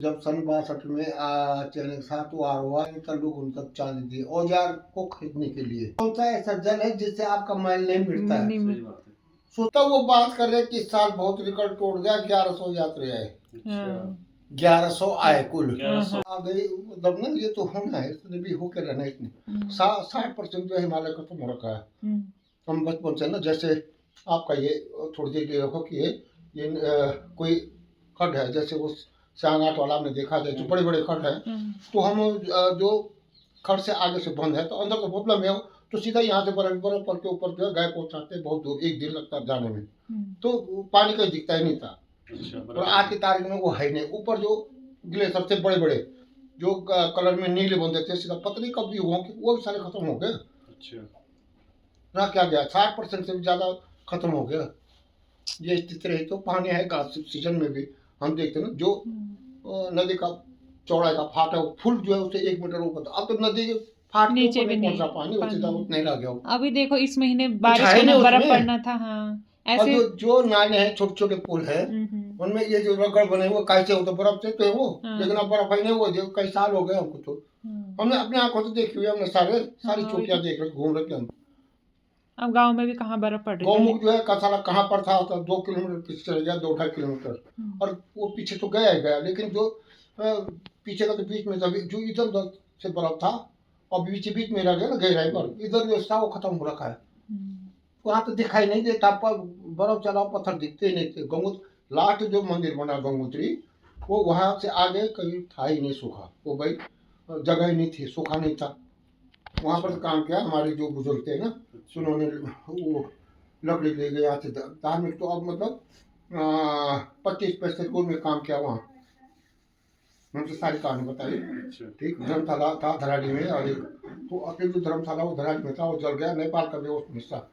जब सन 62 में चैनल 7 वार हुआ तो लोग उन तक चांदी दिए औजार को खरीदने के लिए। कौन सा ऐसा जल है जिससे आपका मैल नहीं मिटता है? सही बात है। सोचता वो बात कर रहे कि इस साल बहुत रिकॉर्ड तोड़ गया, 1100 यात्री आए। हाँ। 1100 आए कुल। 1100 आ गई मतलब ना, ये तो होना है, इसने भी होकर रहना है। इसने 60% जो हिमालय खत्म हो रखा है। हम बचपन से ना, जैसे आपका ये थोड़ी देर के रखो कि ये कोई खड्ड है, जैसे वो सियानाट वाला आपने देखा जाए जो बड़े बड़े खड्ड है, तो हम जो खड्ड से आगे से बंद है तो अंदर तो बोतला में हो तो सीधा यहाँ से बर्फ बर्फ पर के ऊपर जो है गाय पहुंचाते हैं, बहुत दूर, 1 दिन लगता है जाने में। तो पानी कहीं दिखता ही नहीं था। और आज की तारीख में वो है नहीं। ऊपर जो ग्लेशियर सबसे बड़े बड़े जो कलर में नीले बनते थे, सीधा पता नहीं कब भी हुआ कि वो भी सारे खत्म हो गए। अच्छा। ना क्या गया, 60% से भी ज्यादा खत्म हो गया। ये स्थिति रही तो पानी है का सीजन में भी हम देखते हैं ना, जो नदी का चौड़ाई का फाटा वो फुल जो है उसे 1 मीटर ऊपर था। अब तो नदी के फाट नीचे ऊपर भी नहीं नहीं पहुंचा पानी, वो सीधा उतना ही रह गया। अभी देखो इस महीने है बारिश नहीं होना, बर्फ उसमें। पड़ना था। हाँ और ऐसे जो नाले हैं, छोटे छोटे पुल है, उनमें ये जो रगड़ बने हुए कैसे हो तो बर्फ से तो है वो, लेकिन अब बर्फ ही नहीं हुआ। जो कई साल हो गए हमको, तो हमने अपने आंखों से देखी हुई, हमने सारी चोटियां देख रहे, घूम रखे हम। अब गांव में भी कहाँ बर्फ पड़ रही है। गौमुख जो है कसाला कहाँ पर था, 2 किलोमीटर पीछे चले गया, 2-2.5 किलोमीटर। और वो पीछे तो गया ही गया, लेकिन जो पीछे का तो बीच में जो इधर उधर से बर्फ था और बीच बीच में रह गया ना गहराई पर, इधर जो था वो खत्म हो रखा है। वहाँ तो दिखाई नहीं देता, पर बर्फ चला, पत्थर दिखते ही नहीं थे। गंगोत्री लास्ट जो मंदिर बना गंगोत्री, वो वहाँ से आगे कहीं था ही नहीं सूखा, वो भाई जगह ही नहीं थी, सूखा नहीं था। वहाँ पर काम किया हमारे जो बुजुर्ग थे ना, उन्होंने वो लकड़ी ले गए यहाँ से धार्मिक, तो अब मतलब 25 पैसे स्कूल में काम किया वहाँ। हमसे सारी कहानी बताई। ठीक, धर्मशाला था धराड़ी में, और तो अकेले जो धर्मशाला वो धराड़ी में था, वो जल गया। नेपाल का भी वो हिस्सा,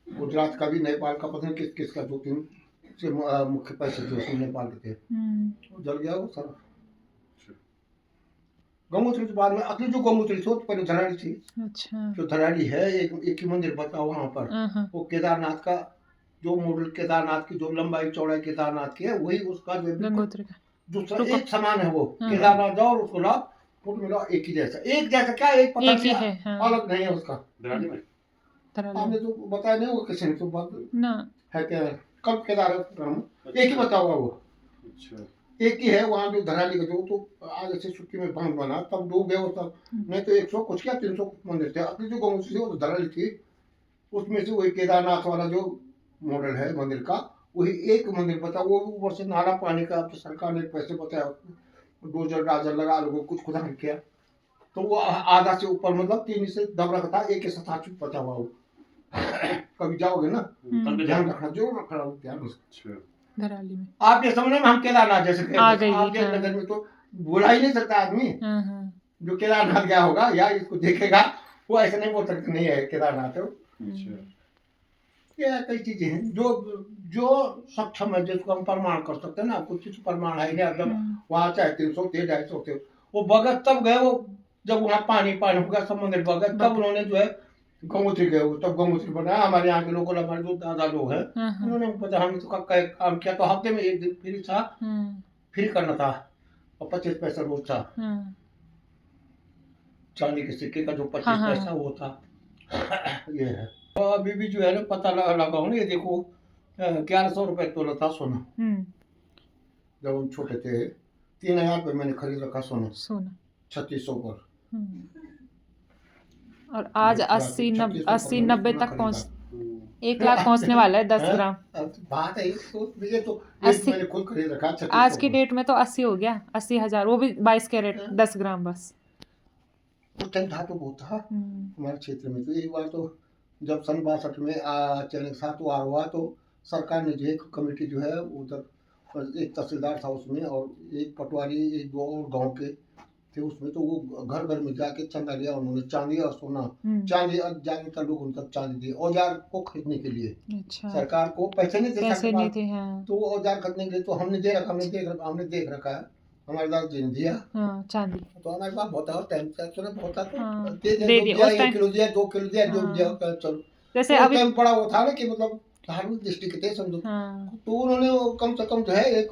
गुजरात का भी, नेपाल का पता नहीं किस किस का, 2-3 से मुख्य पैसे जो उसमें नेपाल के थे, वो जल गया वो सारा। गंगोत्री के बाद में अगली जो गंगोत्री थी, पहले धराड़ी थी। अच्छा। जो धराड़ी है, एक ही मंदिर बचा वहाँ पर। वो केदारनाथ का जो मॉडल, केदारनाथ की जो लंबाई चौड़ाई केदारनाथ की है, वही उसका जो गंगोत्री का दूसरा एक समान है। वो केदारनाथ जाओ और उसको ला, फुट मिला, एक ही जैसा। एक जैसा क्या, एक पता नहीं है, अलग नहीं है उसका। आपने तो बताया नहीं वो किसी ने, तो बात ना है क्या, कब केदारनाथ एक ही बता हुआ वो। अच्छा, एक ही है वहाँ जो धराली का, जो तो आगे से छुट्टी में बांध बना, तब डूब गए वो सब। नहीं तो 100 कुछ क्या 300 मंदिर थे। अपनी जो गंगोत्री थी वो तो धराली थी, उसमें से वही केदारनाथ वाला जो मॉडल है मंदिर का, वही एक मंदिर बचा। वो ऊपर से नाला पानी का, अब तो सरकार ने पैसे बताया, डोजर डाजर लगा लोगों कुछ खुदा किया, तो वो आधा से ऊपर मतलब 3 से दब रखा था, एक के साथ हाथ बचा हुआ वो। कभी जाओगे ना, ध्यान रखना, जरूर रखना ध्यान। धराली में आप ये समझ में हम केदारनाथ जैसे आपके नजर में तो बोला ही नहीं सकता आदमी। जो केदारनाथ गया होगा या इसको देखेगा, वो ऐसा नहीं बोल सकते नहीं है केदारनाथ है। ये कई चीजें हैं जो सक्षम है, जिसको हम प्रमाण कर सकते हैं ना। कुछ चीज प्रमाण है नहीं। जब वहाँ चाहे 300 थे, 250 थे, वो भगत तब गए, वो जब वहाँ पानी पानी हो गया, समुद्र भगत, तब उन्होंने जो है गंगोत्री गए, तब गंगोत्री बनाया। हमारे यहाँ के लोग, हमारे जो दादा लोग हैं, उन्होंने पता, हमने तो काम किया, तो हफ्ते में 1 दिन फ्री था, फ्री करना था, और 25 पैसा रोज था। चांदी के सिक्के का जो 25 पैसा वो था। ये है। तो अभी भी जो है ना, पता लगाओ ना, ये देखो 1100 रुपए तोला था सोना। जब हम छोटे थे 3000 पे मैंने खरीद रखा सोना 3600 पर। और आज 80-90 तक पहुँच, 1 लाख पहुँचने वाला है 10 ग्राम। बात है ये तो 80 मैंने खुद खरीद रखा। आज की डेट में तो 80 हो गया, 80,000, वो भी 22 कैरेट 10 ग्राम बस। उस टाइम था तो बहुत था हमारे क्षेत्र में। तो एक बार तो जब सन 62 में चैनल 7 वार हुआ, तो सरकार ने जो एक कमेटी जो है उधर, एक तहसीलदार था उसमें, और एक पटवारी, 1-2 और गाँव के थे उसमें। तो वो घर घर में जाके चंदा लिया उन्होंने, चांदी और सोना। चांदी ज्यादातर लोग उन तक चांदी दिए औजार को खरीदने के लिए। अच्छा। सरकार को पैसे नहीं थे, तो वो औजार खरीदने के लिए तो हमने दे रखा, हमने देख रखा है, हमारे दादाजी ने दिया चांदी। तो हमारे पास बहुत टाइम बहुत था, तो दे दिया, 1 किलो दिया, 2 किलो दिया, जो दिया चलो। जैसे अभी टाइम बड़ा वो था ना कि मतलब धार्मिक दृष्टि के थे समझो। तो उन्होंने कम से कम जो है एक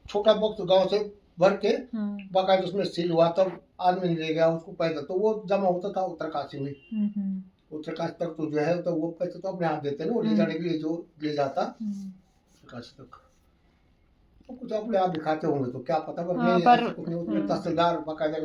छोटा बॉक्स गाँव से भर के हाँ, बाकायदा उसमें सील हुआ, तब आदमी ले गया उसको पैदल, तो वो जमा होता था उत्तरकाशी में। उत्तरकाशी तक तो जो है तो वो पैसे तो अपने आप देते ना, वो ले जाने के लिए जो ले जाता उत्तरकाशी तक, तो कुछ अपने आप दिखाते होंगे तो क्या पता, पर हाँ, नहीं पर ऐसा कुछ नहीं, उसमें तहसीलदार बाकायदा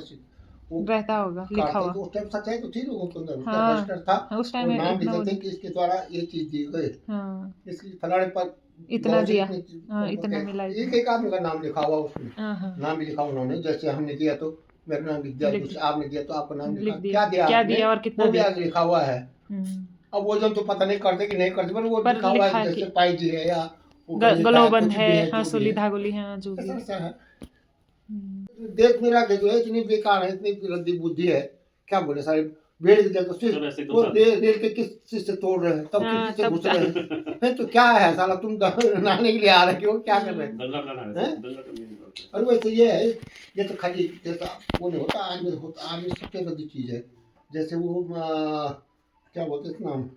वो रहता होगा लिखा काटते, हुआ। तो उस टाइम सच्चाई तो थी लोगों के अंदर, उसका हाँ, रजिस्टर था, उस और टाइम नाम इतना लिखते थे कि इसके द्वारा ये चीज दी गई, हाँ, इसलिए फलाने पर इतना बहुत से दिया, इतनी हाँ, इतना मिला, एक इतना। एक आदमी का नाम लिखा हुआ उसमें, हाँ, हाँ, नाम भी लिखा उन्होंने, जैसे हमने दिया तो मेरा नाम लिख दिया, लिख दूसरे आपने दिया तो आपका नाम लिख लिखा, दिया, क्या दिया क्या आपने दिया और कितना वो भी दिया। आगे लिखा हुआ है। अब वो जन तो पता नहीं करते कि नहीं करते, पर वो पर लिखा हुआ लिखा है है कि कि जैसे पाई जी है या वो गले का है, ग्लोबन कुछ है, भी है, हाँ, जो भी सुली है, धागुली, हाँ, जो भी ऐसा है। ऐसा है। हम्म, देश मेरा के जो है इतनी बेकार है, इतनी रद्दी बुद्धि है, क्या बोले सारे भेड़ की तरह, तो सिर्फ वो रेल के किस चीज से तोड़ रहे हैं, तब हाँ, किस से तब घुस रहे हैं, है तो क्या है साला, तुम नहाने के लिए आ रहे हो, क्या कर रहे हैं? और वैसे ये है, ये तो खाली जैसा वो नहीं होता, आर्मी होता, आर्मी सबसे बड़ी चीज है, जैसे वो क्या बोलते हैं नाम,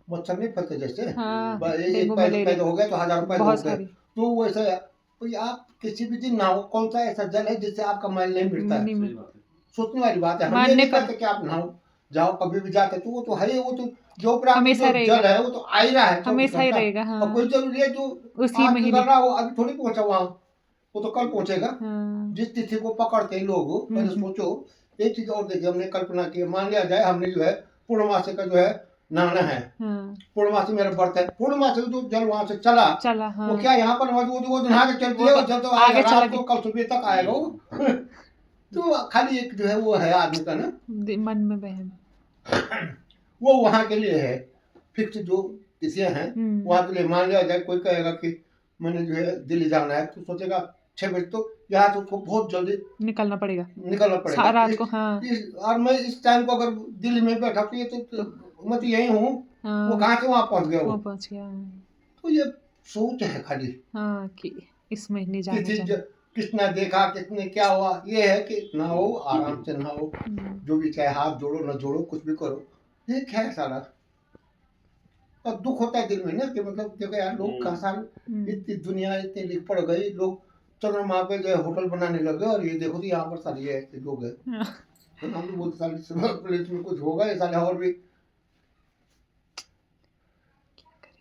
मच्छर नहीं फंसते जैसे, हाँ, एक डेंगू पैदा मलेरिया पैदा हो गया तो 1000 पैदा हो बहुत गए, सारी तो वैसे कोई आप किसी भी दिन नहाओ, कौन सा ऐसा जल है जिससे आपका मैल नहीं मिटता है, नहीं मिल सोचने वाली बात है। हम ये मानने नहीं पर कहते कि आप नहाओ जाओ कभी भी जाते, तो वो तो है ही, वो तो जो प्राप्त हमेशा जो रहेगा, जल है वो तो आ ही रहा है 24 हमेशा ही घंटा, रहेगा, हाँ, और कोई जरूरी है जो उसी आज महीने। गुजर रहा हो अभी थोड़ी पहुंचा वहां, वो तो कल पहुंचेगा। हाँ, जिस तिथि को पकड़ते हैं लोग, पहले सोचो एक चीज और देखिए, हमने कल्पना की, मान लिया जाए हमने जो है पूर्णमासी का जो है नहाना है, हाँ, पूर्णमासी मेरा व्रत है, पूर्णमासी जो जल वहां से चला चला, हाँ, वो क्या यहाँ पर वो नहा के चलती है, वो जल तो आगे आएगा चला रात को, कल सुबह तक आएगा वो तो खाली एक जो है वो है आदमी का ना मन में बहम। वो वहां के लिए है, फिक्स जो तिथियां हैं वहां के लिए। मान लिया जाए कोई कहेगा कि मैंने जो है दिल्ली जाना है, तो सोचेगा 6 बजे, तो यहाँ से उसको बहुत जल्दी निकलना पड़ेगा निकलना रात को, हाँ, और मैं इस टाइम को अगर दिल्ली में बैठा तो ये तो मैं तो यही हूँ, हाँ, वो कहाँ से वहां पहुंच गया वो पहुंच गया, तो ये सोच है खाली, हाँ, कि इस महीने जाना तिथि किसने देखा, किसने क्या हुआ, ये है कि नहाओ आराम से नहाओ, जो भी चाहे हाथ जोड़ो न जोड़ो कुछ भी करो, ये क्या है सारा। और दुख होता है दिल में ना कि मतलब देखो यार लोग कहाँ साल इतनी दुनिया इतनी लिख पड़ गई, लोग चंद्रमा पे जो है होटल बनाने लगे, और ये देखो तो यहाँ पर सारे ये ऐसे लोग हैं, तो हम भी बोलते साले प्लेस में कुछ होगा ये साले, और भी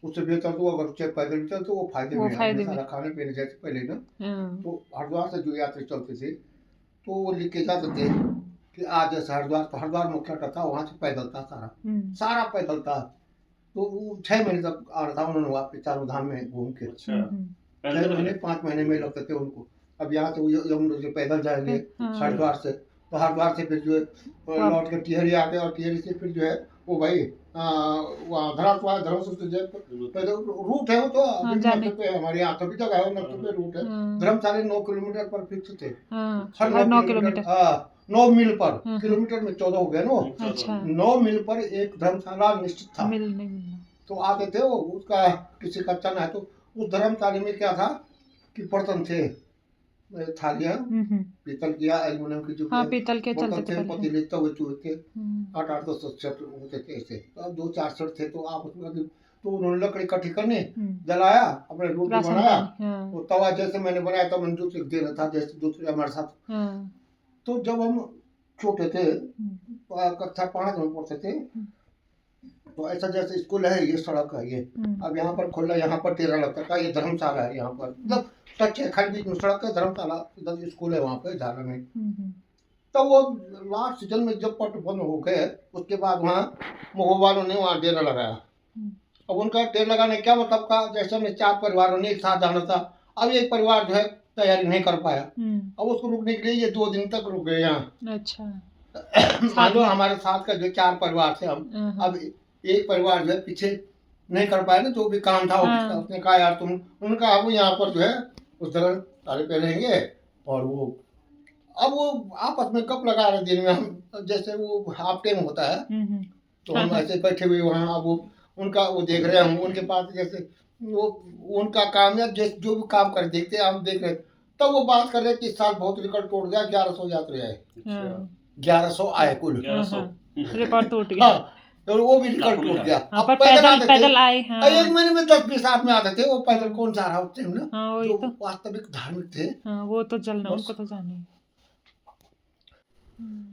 उससे बेहतर तो अगर चाहे पैदल चल तो वो फायदे में है, सारा खाने पीने जैसे पहले ना, तो हरिद्वार से जो यात्री चलते थे तो वो लिख के जाते थे कि आज जैसे हरिद्वार, तो हरिद्वार मुख्य था, वहां से पैदल था सारा पैदल था, तो वो 6 महीने तक आ रहा था उन्होंने वहाँ पे चारों धाम में घूम के, 6 महीने 5 महीने में लगते थे उनको। अब यहाँ से यमुना पैदल जाएंगे हरिद्वार से, तो हरिद्वार से फिर जो है लौट के टिहरी आ गए, और टिहरी से फिर जो है वो भाई वहाँ धर्मशाला जयपुर रूट है वो तो अभी पे हमारे यहाँ सभी जगह है, नक्शे पे रूट है। धर्मशाला 9 किलोमीटर पर फिक्स थे, हर 9 किलोमीटर, 9 मील पर, किलोमीटर में 14 हो गया ना, 9 मील पर एक धर्मशाला निश्चित था, तो आते थे वो, उसका किसी का चना है, तो उस धर्मशाला में क्या था कि बर्तन थे, थालियां पीतल की या एल्युमिनियम की, जो पीतल के चलते थे, पतीले तवे चूहे थे, 8-8 10 होते थे ऐसे, तो 2-4 सेट थे, तो आप उसमें तो उन्होंने लकड़ी इकट्ठी करनी, जलाया, अपने रोटी बनाया, वो तवा जैसे मैंने बनाया था, मैंने दूसरे दे रहा था जैसे दूसरे हमारे साथ। तो जब हम छोटे थे कक्षा 5 में पढ़ते थे, तो ऐसा जैसे स्कूल है, ये सड़क है ये, अब यहाँ पर खुला, यहाँ पर टेरा लगता था, ये धर्मशाला है, यहाँ पर मतलब कच्चे खाली बीच में सड़क है, धर्मशाला इधर स्कूल है वहाँ पे झाला में। तो वो लास्ट सीजन में जब पट बंद हो गए, उसके बाद वहाँ मुगल वालों ने वहाँ डेरा लगाया। अब उनका डेरा लगाने क्या मतलब का, जैसे हमने 4 परिवारों ने एक साथ जाना था, अब एक परिवार जो है तैयारी नहीं कर पाया, अब उसको रुकने के लिए ये 2 दिन तक रुक गए यहाँ। अच्छा हमारे साथ का जो 4 परिवार थे हम, अब एक परिवार जो है पीछे नहीं कर पाया ना, जो भी काम था उसने कहा यार तुम, उनका अब यहाँ पर जो है उस तरह सारे पे रहेंगे, और वो अब वो आपस में कप लगा रहे दिन में, हम जैसे वो हाफ टाइम होता है, तो हम ऐसे बैठे हुए वहाँ, अब वो उनका वो देख रहे हैं, हम उनके पास जैसे वो उनका काम या जो भी काम कर देखते हैं हम देख रहे, तब वो बात कर रहे कि इस साल बहुत रिकॉर्ड टूट गया, 1100 यात्री आए, 1100 आए कुल, 1100 रिकॉर्ड टूट गया। तो वो भी रिकॉर्ड टूट गया। हाँ, अब पर पैदल पैदल आते थे। पैदल आए हाँ एक महीने में 10-20 आदमी आते थे। वो पैदल कौन सा रहा होते हैं ना, हाँ वही जो तो वास्तविक धार्मिक थे। हाँ वो तो चलना बस। उनको तो जाना ही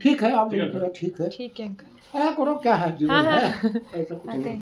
ठीक है, आप ठीक है, ठीक है अंकल क्या करो, क्या है जीवन हाँ है, हाँ ऐसा कुछ नहीं।